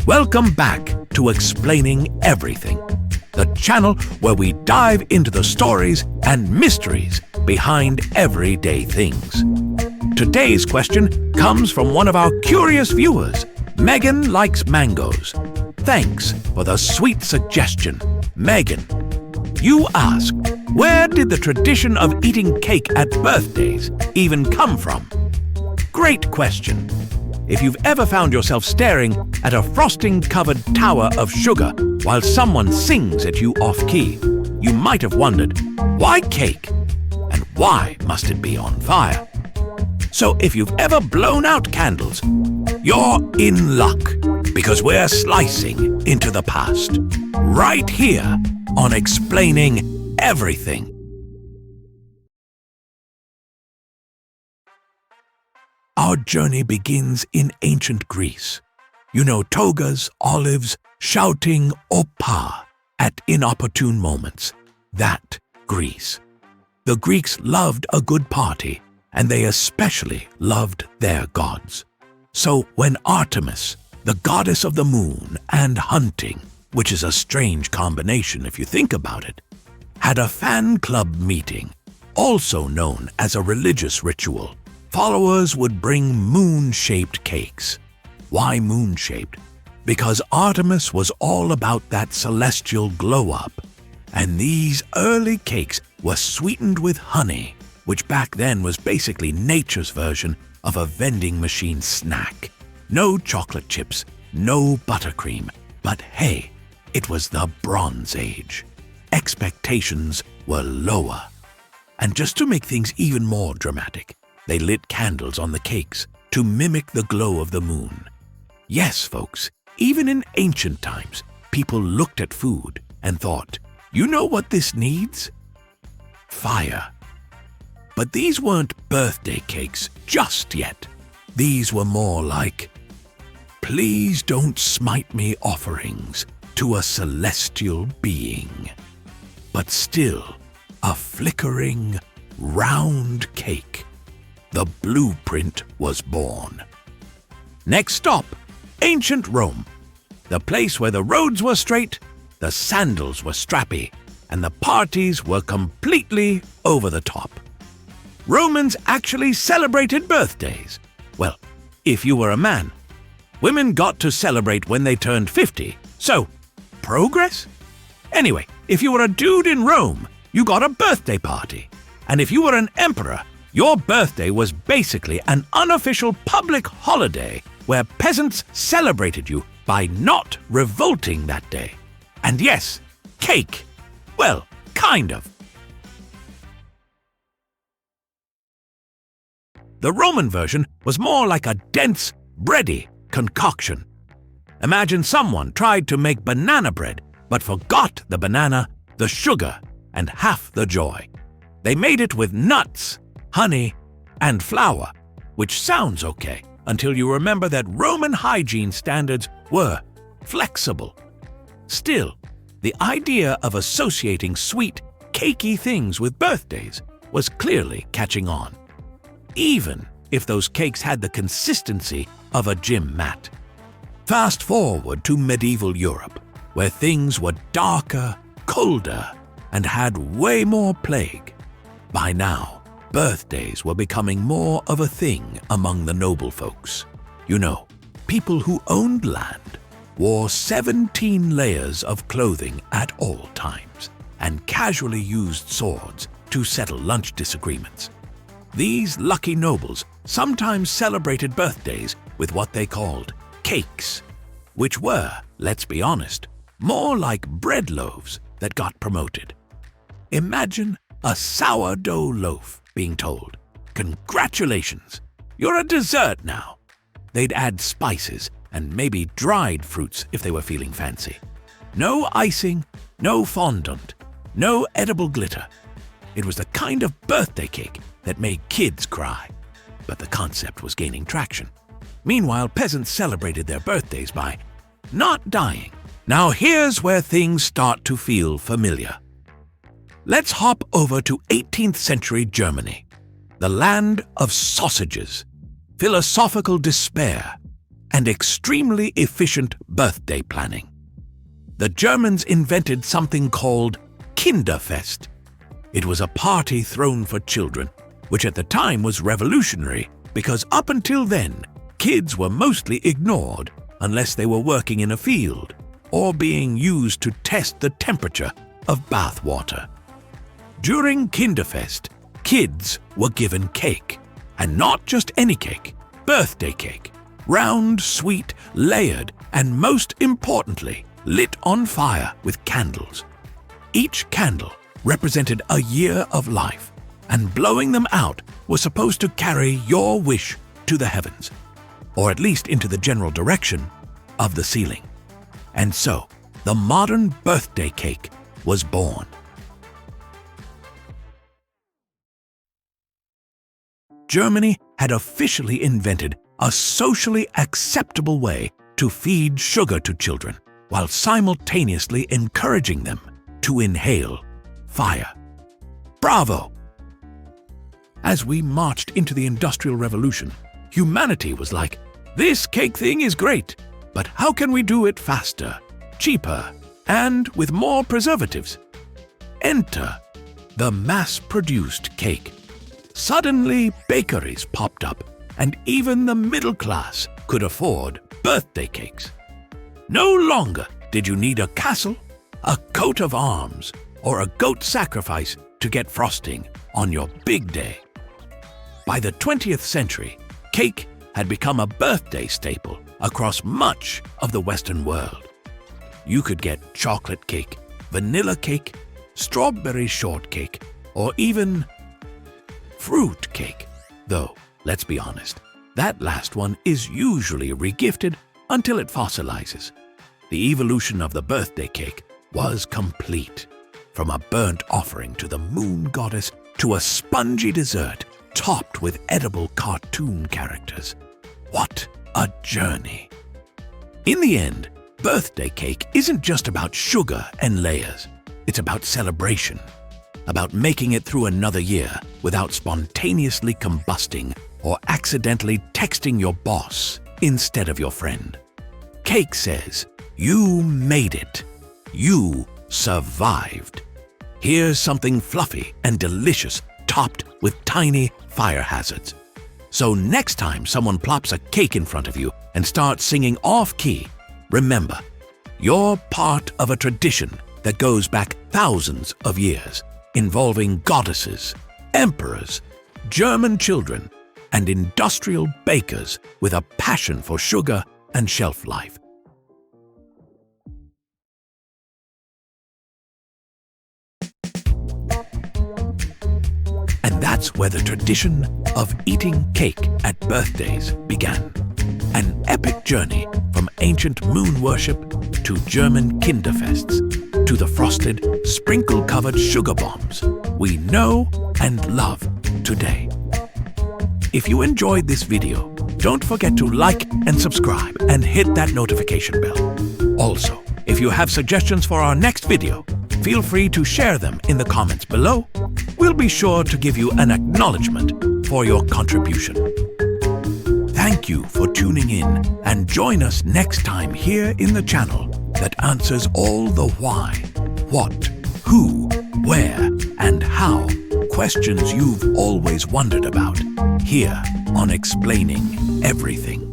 Welcome back to Explaining Everything, the channel where we dive into the stories and mysteries behind everyday things. Today's question comes from one of our curious viewers. Megan likes mangoes. Thanks for the sweet suggestion, Megan. You asked, where did the tradition of eating cake at birthdays even come from? Great question. If you've ever found yourself staring at a frosting-covered tower of sugar while someone sings at you off-key, you might have wondered, why cake? And why must it be on fire? So if you've ever blown out candles, you're in luck, because we're slicing into the past, right here on Explaining Everything. Our journey begins in ancient Greece. You know, togas, olives, shouting opa at inopportune moments. That Greece. The Greeks loved a good party, and they especially loved their gods. So when Artemis, the goddess of the moon and hunting, which is a strange combination if you think about it, had a fan club meeting, also known as a religious ritual, followers would bring moon-shaped cakes. Why moon-shaped? Because Artemis was all about that celestial glow-up, and these early cakes were sweetened with honey, which back then was basically nature's version of a vending machine snack. No chocolate chips, no buttercream, but hey, it was the Bronze Age. Expectations were lower. And just to make things even more dramatic, they lit candles on the cakes to mimic the glow of the moon. Yes, folks, even in ancient times, people looked at food and thought, you know what this needs? Fire. But these weren't birthday cakes just yet. These were more like, please don't smite me offerings to a celestial being. But still, a flickering, round cake. The blueprint was born. Next stop, ancient Rome. The place where the roads were straight, the sandals were strappy, and the parties were completely over the top. Romans actually celebrated birthdays. Well, if you were a man. Women got to celebrate when they turned 50. So, progress? Anyway, if you were a dude in Rome, you got a birthday party. And if you were an emperor, your birthday was basically an unofficial public holiday where peasants celebrated you by not revolting that day. And yes, cake. Well, kind of. The Roman version was more like a dense, bready concoction. Imagine someone tried to make banana bread, but forgot the banana, the sugar, and half the joy. They made it with nuts, honey, and flour, which sounds okay until you remember that Roman hygiene standards were flexible. Still, the idea of associating sweet, cakey things with birthdays was clearly catching on, even if those cakes had the consistency of a gym mat. Fast forward to medieval Europe, where things were darker, colder, and had way more plague. By now, birthdays were becoming more of a thing among the noble folks. You know, people who owned land, wore 17 layers of clothing at all times, and casually used swords to settle lunch disagreements. These lucky nobles sometimes celebrated birthdays with what they called cakes, which were, let's be honest, more like bread loaves that got promoted. Imagine a sourdough loaf being told, "Congratulations, you're a dessert now." They'd add spices and maybe dried fruits if they were feeling fancy. No icing, no fondant, no edible glitter. It was the kind of birthday cake that made kids cry. But the concept was gaining traction. Meanwhile, peasants celebrated their birthdays by not dying. Now here's where things start to feel familiar. Let's hop over to 18th century Germany, the land of sausages, philosophical despair, and extremely efficient birthday planning. The Germans invented something called Kinderfest. It was a party thrown for children, which at the time was revolutionary because up until then, kids were mostly ignored unless they were working in a field or being used to test the temperature of bath water. During Kinderfest, kids were given cake, and not just any cake, birthday cake, round, sweet, layered, and most importantly, lit on fire with candles. Each candle represented a year of life, and blowing them out was supposed to carry your wish to the heavens, or at least into the general direction of the ceiling. And so, the modern birthday cake was born. Germany had officially invented a socially acceptable way to feed sugar to children while simultaneously encouraging them to inhale fire. Bravo! As we marched into the Industrial Revolution, humanity was like, this cake thing is great, but how can we do it faster, cheaper, and with more preservatives? Enter the mass-produced cake. Suddenly, bakeries popped up, and even the middle class could afford birthday cakes. No longer did you need a castle, a coat of arms, or a goat sacrifice to get frosting on your big day. By the 20th century, cake had become a birthday staple across much of the Western world. You could get chocolate cake, vanilla cake, strawberry shortcake, or even fruit cake. Though, let's be honest, that last one is usually regifted until it fossilizes. The evolution of the birthday cake was complete. From a burnt offering to the moon goddess to a spongy dessert topped with edible cartoon characters. What a journey! In the end, birthday cake isn't just about sugar and layers. It's about celebration, about making it through another year without spontaneously combusting or accidentally texting your boss instead of your friend. Cake says, you made it. You survived. Here's something fluffy and delicious topped with tiny fire hazards. So next time someone plops a cake in front of you and starts singing off-key, remember, you're part of a tradition that goes back thousands of years, involving goddesses, emperors, German children, and industrial bakers with a passion for sugar and shelf life. And that's where the tradition of eating cake at birthdays began. An epic journey from ancient moon worship to German Kinderfests to the frosted, sprinkle-covered sugar bombs we know and love today. If you enjoyed this video, don't forget to like and subscribe and hit that notification bell. Also, if you have suggestions for our next video, feel free to share them in the comments below. We'll be sure to give you an acknowledgement for your contribution. Thank you for tuning in, and join us next time here in the channel that answers all the why, what, who, where, and how questions you've always wondered about, here on Explaining Everything.